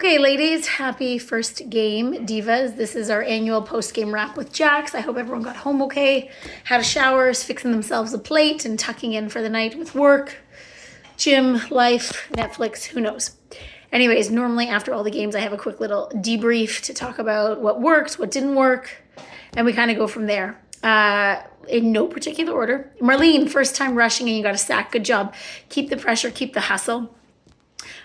Okay, ladies, happy first game, Divas. This is our annual post-game wrap with Jax. I hope everyone got home okay, had a shower, is fixing themselves a plate, and tucking in for the night with work, gym, life, Netflix, who knows. Anyways, normally after all the games, I have a quick little debrief to talk about what worked, what didn't work, and we kind of go from there. In no particular order. Marlene, first time rushing and you got a sack. Good job. Keep the pressure, keep the hustle.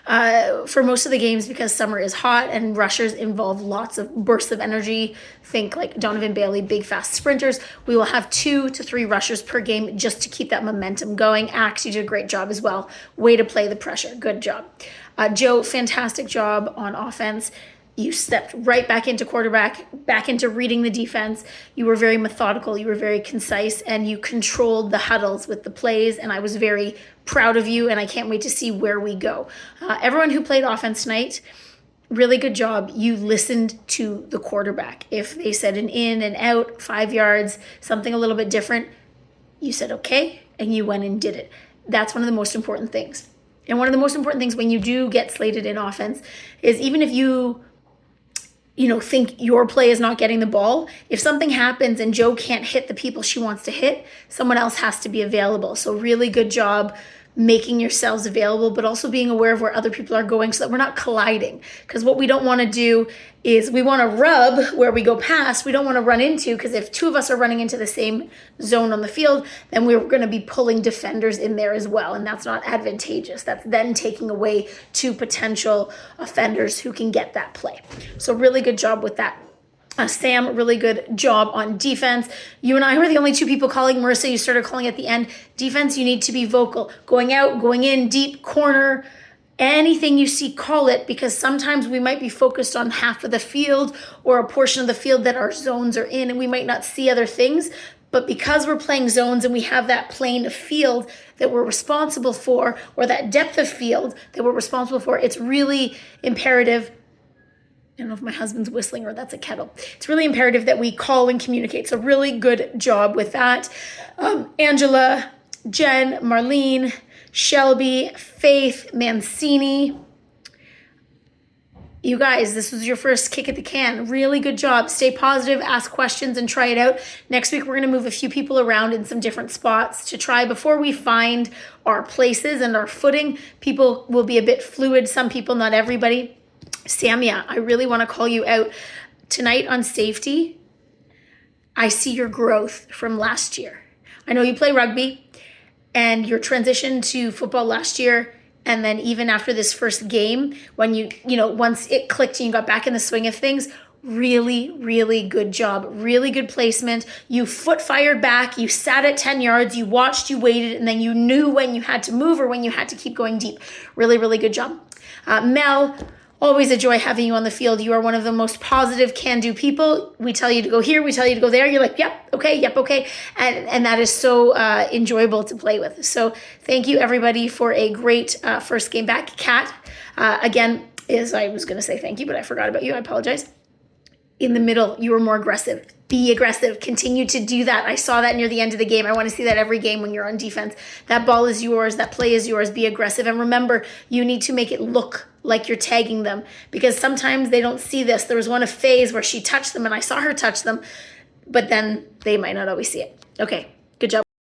For most of the games, because summer is hot and rushers involve lots of bursts of energy, think like Donovan Bailey, big fast sprinters, we will have 2 to 3 rushers per game just to keep that momentum going. Axe, you did a great job as well. Way to play the pressure. Good job. Joe, fantastic job on offense. You stepped right back into quarterback, back into reading the defense. You were very methodical, you were very concise, and you controlled the huddles with the plays, and I was very proud of you, and I can't wait to see where we go. Everyone who played offense tonight, really good job. You listened to the quarterback. If they said an in and out, 5 yards, something a little bit different, you said okay, and you went and did it. That's one of the most important things. And one of the most important things when you do get slated in offense is even if you think your play is not getting the ball, if something happens and Joe can't hit the people she wants to hit, someone else has to be available. So really good job making yourselves available, but also being aware of where other people are going so that we're not colliding. Because what we don't want to do is we want to rub where we go past. We don't want to run into, because if 2 of us are running into the same zone on the field, then we're going to be pulling defenders in there as well. And that's not advantageous. That's then taking away 2 potential offenders who can get that play. So really good job with that. Sam, really good job on defense. You and I were the only 2 people calling. Marissa, you started calling at the end. Defense, you need to be vocal. Going out, going in, deep, corner, anything you see, call it, because sometimes we might be focused on half of the field or a portion of the field that our zones are in, and we might not see other things. But because we're playing zones and we have that plane of field that we're responsible for, or that depth of field that we're responsible for, it's really imperative. I don't know if my husband's whistling or that's a kettle. It's really imperative that we call and communicate. So really good job with that. Angela, Jen, Marlene, Shelby, Faith, Mancini. You guys, this was your first kick at the can. Really good job. Stay positive, ask questions, and try it out. Next week, we're going to move a few people around in some different spots to try before we find our places and our footing. People will be a bit fluid. Some people, not everybody. Samia, I really want to call you out. Tonight on safety, I see your growth from last year. I know you play rugby and your transition to football last year, and then even after this first game, when you once it clicked and you got back in the swing of things, really, really good job. Really good placement. You foot fired back, you sat at 10 yards, you watched, you waited, and then you knew when you had to move or when you had to keep going deep. Really, really good job. Mel, always a joy having you on the field. You are one of the most positive, can-do people. We tell you to go here, we tell you to go there. You're like, yep, okay. And that is so enjoyable to play with. So thank you, everybody, for a great first game back. Kat, again, I was going to say thank you, but I forgot about you. I apologize. In the middle, you were more aggressive. Be aggressive. Continue to do that. I saw that near the end of the game. I want to see that every game when you're on defense. That ball is yours. That play is yours. Be aggressive. And remember, you need to make it look like you're tagging them, because sometimes they don't see this. There was one of Faye's where she touched them and I saw her touch them, but then they might not always see it. Okay,